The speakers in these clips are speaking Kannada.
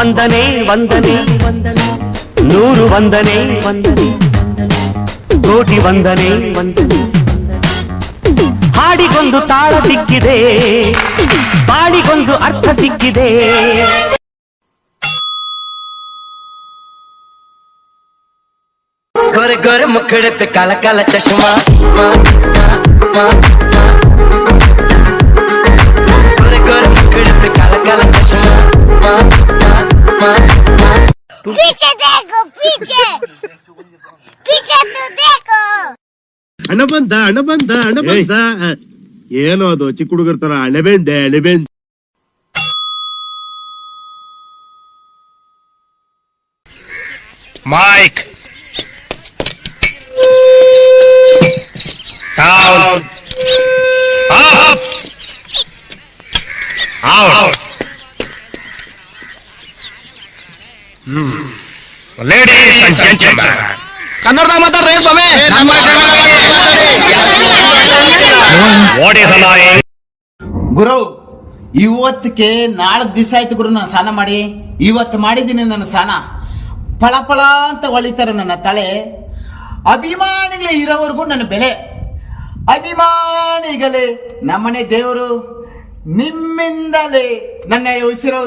ವಂದನೆ ವಂದನೆ ವಂದನೆ, ನೂರು ವಂದನೆ ವಂದನೆ, ಕೋಟಿ ವಂದನೆ ವಂದನೆ. ಹಾಡಿಗೊಂದು ತಾಳ ಸಿಕ್ಕಿದೆ, ಬಾಡಿಗೊಂದು ಅರ್ಥ ಸಿಕ್ಕಿದೆ. गोरे गोरे मुखड़े पे काला काला चश्मा, गोरे गोरे मुखड़े पे काला काला चश्मा. पीछे देखो, पीछे पीछे तो देखो. ಅಣ್ಣ ಬಂದ ಏನೋ ಅದು ಚಿಕ್ಕ ಹುಡುಗರ ತರ ಅಣಬೆಂದೆ. Mike. Down. Up. Out. Ladies and gentlemen. ಕನ್ನಡದಾಗ ಮಾತಾಡ್ರಿ ಸ್ವಾಮಿ. What is lying? ಗುರು ಇವತ್ತಿಗೆ 4 ದಿವಸ ಆಯ್ತು ಗುರು ನಾನು ಸ್ನಾನ ಮಾಡಿ. ಇವತ್ತು ಮಾಡಿದ್ದೀನಿ ನನ್ನ ಸ್ನಾನ. ಫಳ ಫಳ ಅಂತ ಹೊಳಿತಾರೆ ನನ್ನ ತಲೆ. ಅಭಿಮಾನಿಗಳೇ ಇರೋವರೆಗೂ ನನ್ನ ಬೆಲೆ. ಅಭಿಮಾನಿಗಳೇ ನಮ್ಮನೆ ದೇವರು, ನಿಮ್ಮಿಂದಲೇ ನನ್ನ ಉಸಿರು.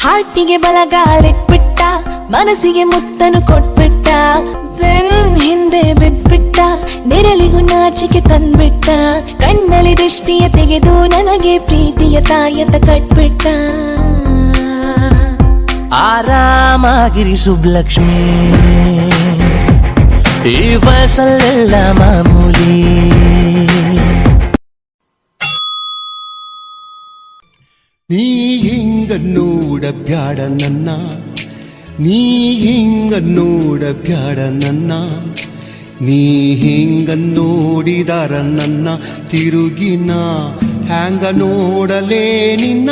ಹಾರ್ಟಿಗೆ ಬಲಗಾಲಿಟ್ಬಿಟ್ಟ, ಮನಸ್ಸಿಗೆ ಮುತ್ತನು ಕೊಟ್ಬಿಟ್ಟ, ಬೆನ್ ಹಿಂದೆ ಬಿದ್ಬಿಟ್ಟ, ನೆರಳಿಗೂ ನಾಚಿಕೆ ತಂದ್ಬಿಟ್ಟ, ಕಣ್ಣಲ್ಲಿ ದೃಷ್ಟಿಯ ತೆಗೆದು ನನಗೆ ಪ್ರೀತಿಯ ತಾಯತ ಕಟ್ಬಿಟ್ಟ. ಆರಾಮಾಗಿರಿ ಸುಬ್ಲಕ್ಷ್ಮಿ, ಈ ವಯಸ್ಸಲ್ಲೆಲ್ಲ ಮಾಮೂಲಿ. ನೀ ಹಿಂಗ ನೋಡಬ್ಯಾಡ ನನ್ನ, ನೀ ಹಿಂಗ ನೋಡಬ್ಯಾಡ ನನ್ನ, ನೀ ಹಿಂಗ ನೋಡಿದಾರ ನನ್ನ ತಿರುಗಿನ ಹ್ಯಾಂಗ ನೋಡಲೇ ನಿನ್ನ.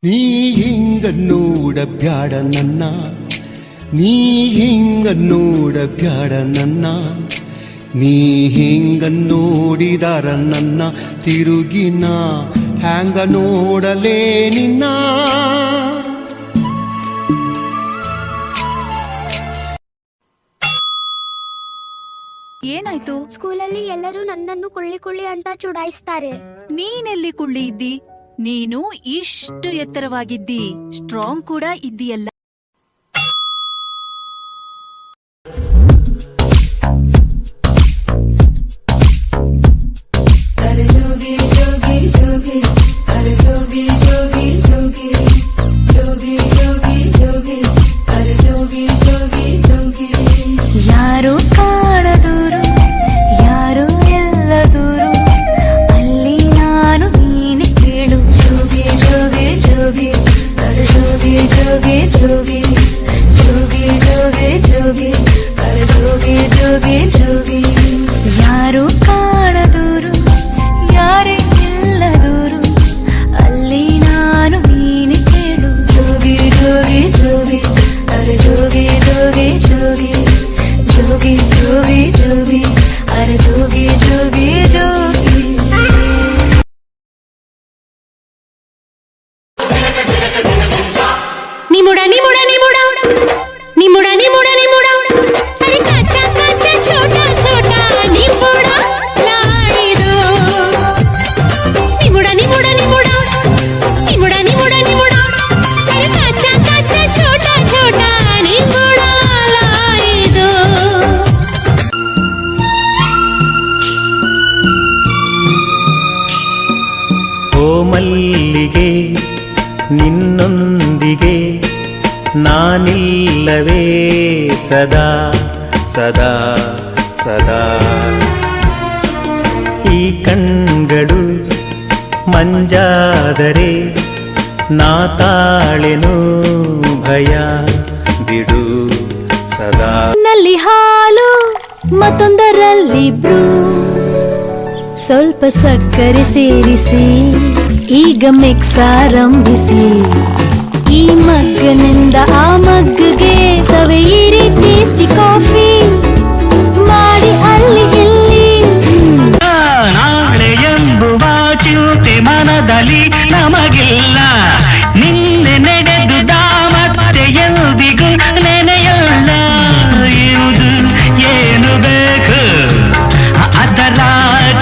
ನೀ ಹಿಂಗ ನೋಡಬ್ಯಾಡ ನನ್ನ, ನೀ ಹಿಂಗ ನೋಡಬ್ಯಾಡ ನನ್ನ, ನೀ ಹಿಂಗ ನೋಡಿದಾರ ನನ್ನ ತಿರುಗಿನ ಹ್ಯಾಂಗ ನೋಡಲೇ ನಿನ್ನ. ಏನಾಯ್ತು? ಸ್ಕೂಲಲ್ಲಿ ಎಲ್ಲರೂ ನನ್ನನ್ನು ಕೊಳ್ಳಿ ಕೊಳ್ಳಿ ಅಂತ ಚುಡಾಯಿಸ್ತಾರೆ. ನೀನೆಲ್ಲಿ ಕುಳ್ಳಿ ಇದ್ದಿ? ನೀನು ಇಷ್ಟು ಎತ್ತರವಾಗಿದ್ದಿ, ಸ್ಟ್ರಾಂಗ್ ಕೂಡ ಇದ್ದೀಯಲ್ಲ. ಯಾರು ಕಾಣದೂರು, ಯಾರು ಎಲ್ಲ ದೂರು, ಅಲ್ಲಿ ನಾನು ನೀನು ಕೇಳು. ಜೋಗಿ ಜೋಗಿ ಜೋಗಿ, ಅರೆ ಜೋಗಿ ಜೋಗಿ ಜೋಗಿ, ಜೋಗಿ ಜೋಗಿ ಜೋಗಿ, ಅರೆ ಜೋಗಿ ಜೋಗಿ ಜೋಗಿ. ಯಾರು ಕಾಣದೂರು, ಯಾರೇ ಎಲ್ಲ ದೂರು, ಅಲ್ಲಿ ನಾನು ನೀನು ಕೇಳು. ಜೋಗಿ ಜೋಗಿ ಜೋಗಿ, ಅರೆ ಜೋಗಿ ಜೋಗಿ ಜೋಗಿ, ಜೋಗಿ ಜೋಗಿ ಜೋಗಿ, ಅರೆ ಜೋಗಿ ಜೋಗಿ ಜೋಗಿ. ನಿಮುಡ ನಿಮುಡ ನಿಮುಡ, ನಿಮುಡ ನಿಮುಡ ನಿಮುಡ, ಅರೆ ಕಾಚಾ ಕಾಚಾ ಛೋಟಾ ಛೋಟಾ ನಿಮುಡ ಲಾಯಿದು. ನಿಮುಡ ನಿಮುಡ ನಿಮುಡ, ನಿಮುಡ ನಿಮುಡ ನಿಮುಡ, ಅರೆ ಕಾಚಾ ಕಾಚಾ ಛೋಟಾ ಛೋಟಾ ನಿಮುಡ ಲಾಯಿದು. ಓ ಮಲ್ಲಿಗೆ ನಿನ್ನೊಂದಿಗೆ ನಾನಿಲ್ಲವೇ ಸದಾ ಸದಾ ಸದಾ. ಈ ಕಣ್ಗಳು ಮಂಜಾದರೆ ನಾ ತಾಳೆನು ಭಯ ಬಿಡು ಸದಾ. ನಲ್ಲಿ ಹಾಲು ಮತ್ತೊಂದರಲ್ಲಿ ಬ್ರೂ, ಸ್ವಲ್ಪ ಸಕ್ಕರೆ ಸೇರಿಸಿ ಈಗ ಮಿಕ್ಸ್ ಆರಂಭಿಸಿ. ಈ ಮಗ್ಗನಿಂದ ಆ ಮಗ್ಗಗೆ ಸವೆಯಿರಿ ಟೇಸ್ಟಿ ಕಾಫಿ ಮಾಡಿ ಅಲ್ಲಿ ಇಲ್ಲಿ ನಾಳೆ ಎಂಬುವ ಚಿಂತೆ ಮನದಲ್ಲಿ ನಮಗಿಲ್ಲ. ನಿನ್ನೆ ನಡೆದುದ ಮತ್ತೆ ಎಂದಿಗೂ ನೆನೆಯಲ್ಲ. ಇರುವುದು ಏನು ಬೇಕು ಅದರ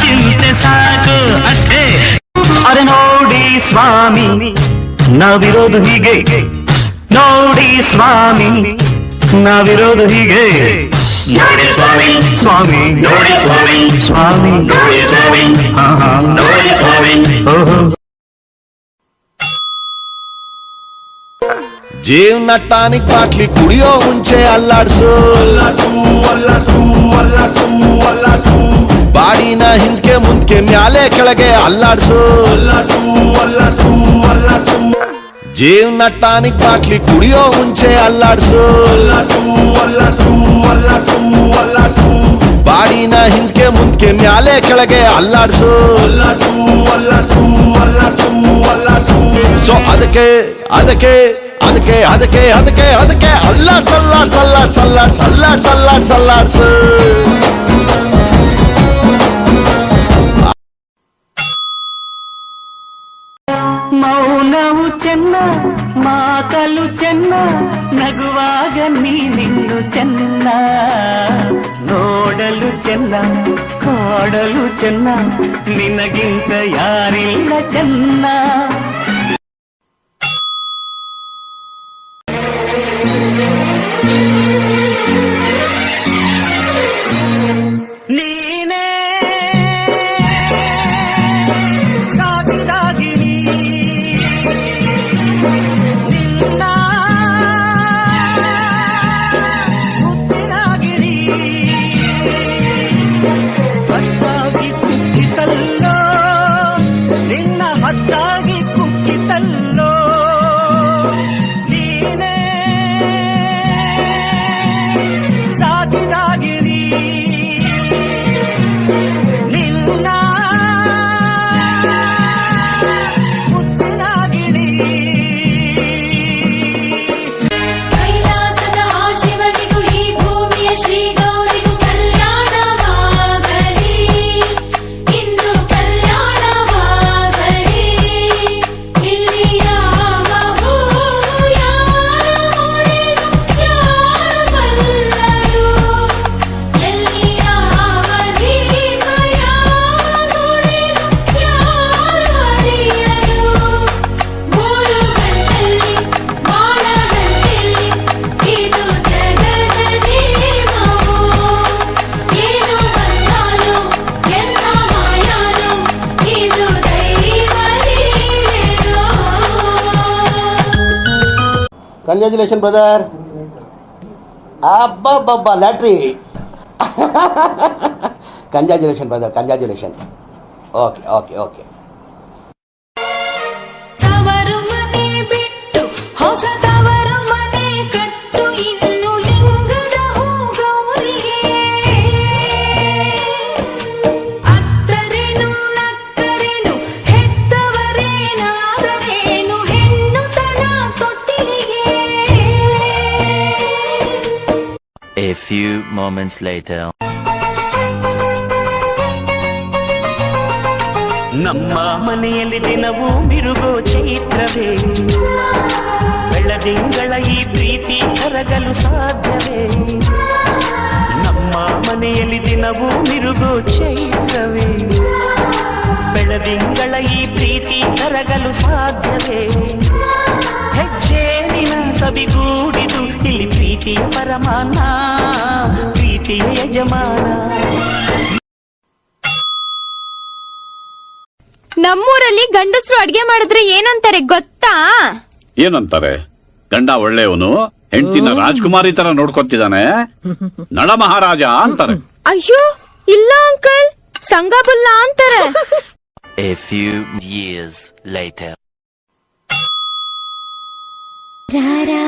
ಚಿಂತೆ ಸಾಕು ಅಷ್ಟೇ. ಅರೆ ನೋಡಿ ಸ್ವಾಮಿ ನಾವಿರೋದು ಹೀಗೆ, ನೋಡಿ ಸ್ವಾಮಿ ನಾವಿರೋದು ಹೀಗೆ. ನೋಡಿ ಸ್ವಾಮಿ ಸ್ವಾಮಿ ನೋಡಿ ಸ್ವಾಮಿ ಸ್ವಾಮಿ ನೋಡಿ ಸ್ವಾಮಿ ನೋಡಿ ಸ್ವಾಮಿ. ಓಹೋ ಜೀವನ ಟಾನಿಕ್ ಬಾಟ್ಲಿ ಕುಡಿಯೋ ಮುಂಚೆ ಅಲ್ಲಾಡ್ಸು, ಬಾಡಿನ ಹಿಂದ್ಕೆ ಮುಂದ್ಕೆ ಮ್ಯಾಲೆ ಕೆಳಗೆ ಅಲ್ಲಾಡ್ಸು. ಜೀವನ ಟಾನಿಕ್ ಬಾಟ್ಲಿ ಕುಡಿಯೋ ಮುಂಚೆ ಅಲ್ಲಾಡ್ಸು, ಬಾಡಿನ ಹಿಂದ್ಕೆ ಮುಂದ್ಕೆ ಮ್ಯಾಲೆ ಕೆಳಗೆ ಅಲ್ಲಾಡ್ಸು. ಸೊ ಅದಕ್ಕೆ ಅದಕ್ಕೆ ಅದಕ್ಕೆ ಅದಕ್ಕೆ ಅದಕ್ಕೆ ಅದಕ್ಕೆ ಅಲ್ಲಾಡ್ಸ್ ಅಲ್ಲಾಡ್ಸ್ ಅಲ್ಲಾಡ್ಸ್ ಅಲ್ಲಾಡ್ಸ್ ಅಲ್ಲಾಡ್ಸ್ ಅಲ್ಲಾಡ್ಸ್ ಅಲ್ಲಾಡ್ಸು. ಮೌನವು ಚೆನ್ನ ಮಾತಲು ಚೆನ್ನ ನಗುವಾಗ ನೀನಿನ್ನು ಚೆನ್ನ. ನೋಡಲು ಚೆನ್ನ ಕಾಡಲು ಚೆನ್ನ ನಿನಗಿಂತ ಯಾರಿಲ್ಲ ಚೆನ್ನ. ನೀನೇ ಸಾಗಿದಾಗಿಣಿ ನಿನ್ನ ಹುಟ್ಟಿದಾಗಿಣಿ ಹತ್ತಾಗಿ ಕುಕ್ಕಿತಲ್ಲೋ ನಿನ್ನ ಹತ್ತಾಗಿ ಕುಕ್ಕಿತಲ್ಲೋ ನೀನೇ ಸಾಗಿದಾಗಿಣಿ ನಿನ್ನ ಮುತ್ತಿನಾಗಿಣಿ. ಕೈಲಾಸದ ಆ ಶಿವನಿಗೂ ಈ ಭೂಮಿಯ ಶ್ರೀ ಗೌರಿಗೂ ಕಲ್ಯಾಣವಾಗಲಿ, ಇಂದು ಕಲ್ಯಾಣವಾಗಲಿ. ಇಲ್ಲಿ ಯಾವ ಹೂವು ಯಾರ ಮುಡಿಗೂ ಯಾರು ಬಲ್ಲರು, ಎಲ್ಲಿ ಯಾವ ದೀಪ ಯಾವ ಗುಡಿಗೂ ಯಾರು ಅರಿಯರು. 3 ಗಂಟಲ್ಲಿ ಬಾಳ ಗಂಟೆಲ್ಲಿ ಇದು ಜಗದ ನೇಮವು. ಏನು ಬಂದಾನೋ ಎಂಥ ಮಾಯಾನೋ ಇದು ದೈವ ಲೀಲೆಯೋ. Congratulation brother. ಅಬ್ಬಬ್ಬಬ್ಬ lottery. Congratulation brother, congratulation. Okay okay okay. ತವರು ಮನೆ ಬಿಟ್ಟು ಹೊಸ ತವರು ಮನೆ ಕಟ್ಟು, ಇನ್ನು ಲಿಂಗದ ಹೂ ಗೌರಿಗೆ. ಅತ್ತರೇನು ನಕ್ಕರೇನು ಹೆತ್ತವರೇನಾದರೇನು ಹೆಣ್ಣು ತನ ತೊಟ್ಟಿಲಿಗೆ. A few moments later. ನಮ್ಮ ಮನೆಯಲ್ಲಿ ದಿನವೂ ಮಿರುಗೋ ಚೈತ್ರವೇ, ಬೆಳದಿಂಗಳ ಈ ಪ್ರೀತಿ ಕರಗಲು ಸಾಧ್ಯವೇ. ನಮ್ಮ ಮನೆಯಲ್ಲಿ ದಿನವೂ ಮಿರುಗೋ ಚೈತ್ರವೇ, ಬೆಳದಿಂಗಳ ಈ ಪ್ರೀತಿ ಕರಗಲು ಸಾಧ್ಯವೇ. ಹೆಜ್ಜೇನಿನ ಸವಿಗೂಡಿದು ಇಲ್ಲಿ ಪ್ರೀತಿಯ ಪರಮಾನ, ಪ್ರೀತಿಯ ಯಜಮಾನ. ನಮ್ಮೂರಲ್ಲಿ ಗಂಡಸರು ಅಡ್ಗೆ ಮಾಡಿದ್ರೆ ಏನಂತಾರೆ ಗೊತ್ತಾ? ಏನಂತಾರೆ? ಗಂಡ ಒಳ್ಳೆಯವನು, ಹೆಂಡತಿನ ರಾಜ್ಕುಮಾರಿ ತರ ನೋಡ್ಕೊತಿದ್ದಾನೆ, ನಳ ಮಹಾರಾಜ ಅಂತಾರೆ. ಅಯ್ಯೋ ಇಲ್ಲ ಅಂಕಲ್, ಸಂಗಬುಲ್ಲ ಅಂತಾರೆ. A few years later. ರಾರಾ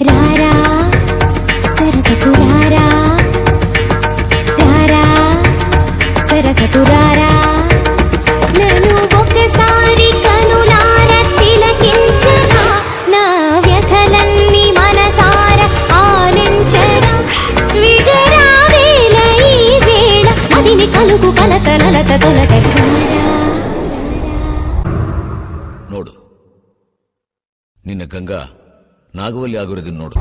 ರಾರಾ ಸರಸತು ರಾರಾ ರಾರಾ ಸರಸತು ರಾರಾ ನಾನು ಒಕ್ಕೆ ಸಾರಿ పలుకు కలత నలత తొలత ನೋಡು ನಿನ್ನ ಗಂಗಾ ನಾಗವಲ್ಲಿ ಆಗಿರೋದನ್ನ ನೋಡು.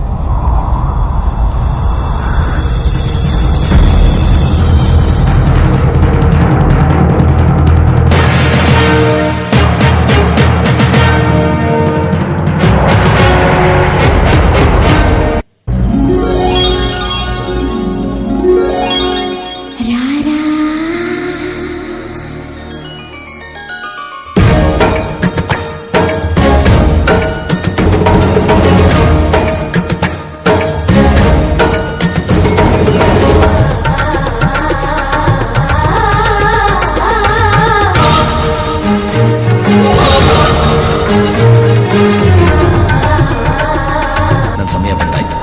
ನನ್ನ ಸಮಯ ಬಂದಾಯ್ತು,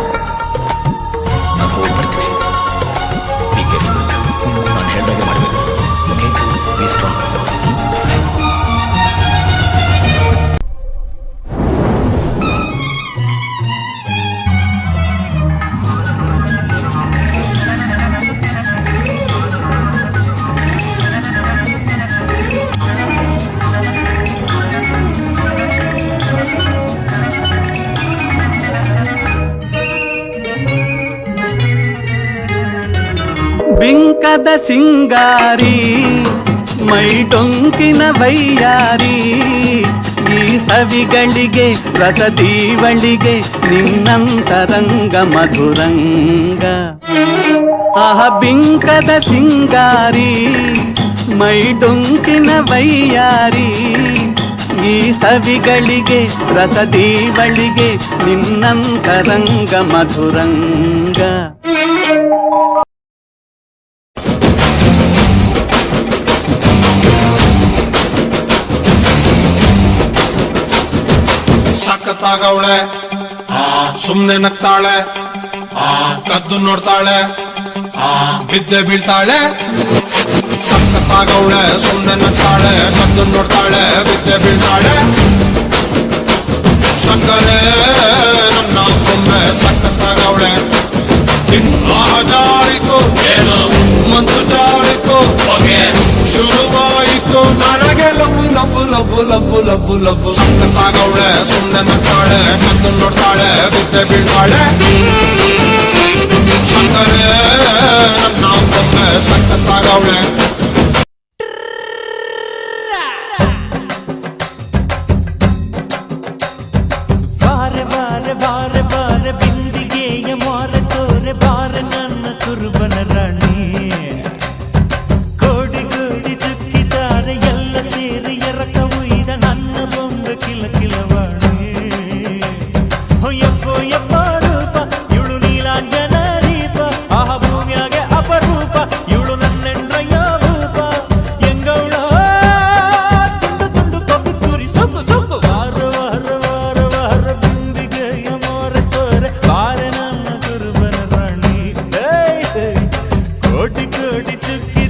ನಾನು ಹೋಗಿ ಬರ್ತೀನಿ. ಬಿ ಕೇರ್ಫುಲ್, ನಾನು ಹೇಳ್ದಾಗೆ ಮಾಡಬೇಕು. Okay, be strong. ಬಿಂಕದ ಸಿಂಗಾರಿ ಮೈ ಡೊಂಕಿನ ವೈಯಾರಿ ಈ ಸವಿಗಳಿಗೆ ರಸದೀವಳಿಗೆ ನಿನ್ನಂತರಂಗ ಮಧುರಂಗ. ಆಹ ಬಿಂಕದ ಸಿಂಗಾರಿ ಮೈ ಡೊಂಕಿನ ವೈಯಾರಿ ಈ ಸವಿಗಳಿಗೆ ರಸದೀವಳಿಗೆ ನಿನ್ನಂತರಂಗ ಮಧುರಂಗ. ಸಖತ್ತಾಗವಳೆ, ಸುಮ್ನೆ ನಗ್ತಾಳೆ, ಕದ್ದು ನೋಡ್ತಾಳೆ, ಬಿದ್ದೆ ಬೀಳ್ತಾಳೆ. ಸಖತ್ತಾಗವಳೆ, ಸುಮ್ನೆ ನಗ್ತಾಳೆ, ಕದ್ದು ನೋಡ್ತಾಳೆ, ಬಿದ್ದೆ ಬೀಳ್ತಾಳೆ. ಸಕ್ಕರೆ ನನ್ನ ಕೊಮ್ಮೆ ಸಖತ್ತಾಗವಳೆ. ಜಾರಿತು ಏನು ಮಂದು ಜಾರಿತು ಹೊಗೆ ಶುರುವಾಯಿತು ನನಗೆ love love love love love love. ಸಖತ್ತಾಗವಳೆ, ಸುಮ್ನೆ ನಗ್ತಾಳೆ, ಕದ್ದು ನೋಡ್ತಾಳೆ, ಬಿದ್ದೆ ಬೀಳ್ತಾಳೆ. ಸಕ್ಕರೆ ನನ್ನ ಕೊಮ್ಮೆ ಸಖತ್ತಾಗವಳೆ. ಬಾರೆ ಬಾರೆ ಬಾರೆ ಬಾರೆ ಬಿಂದಿಗೆಯ ಮಾರೆ ತೋರೆ ಬಾರೆ ನನ್ನ ಕುರುಬನ ರಾಣಿ. ಕೋಡಿ ಕೋಡಿ ಚುಕ್ಕಿದ್ದಾರೆ ಎಲ್ಲ ಸೇರಿ ಎರಕ ಉಯ್ದ ನನ್ನ ಬೊಂಬ ಕಿಲ ಕಿಲವಾಣಿ. ಯಪ್ಪೋ ಯಪ್ಪ ರೂಪ ಇವಳು ನೀಲಾಂಜನ ದೀಪ. ಆಹ ಭೂಮಿಯಾಗೆ ಅಪರೂಪ ಇವಳು ನನ್ನೆಂಡ್ರಯ್ಯ ಭೂಪ. ಎಂಗೌಳ ತುಂಡು ತುಂಡು ಕಪ್ಪು ತುರಿ ಸೊಪ್ಪು ಸೊಪ್ಪು. ವಾರ ವಾರ ವಾರ ವಾರ ಬಿಂದಿಗೆಯ ಮಾರೆ ತೋರೆ ಬಾರೆ ನನ್ನ ಕುರುಬನ ರಾಣಿ. ಕೋಟಿ ಕೋಟಿ ಚುಕ್ಕಿ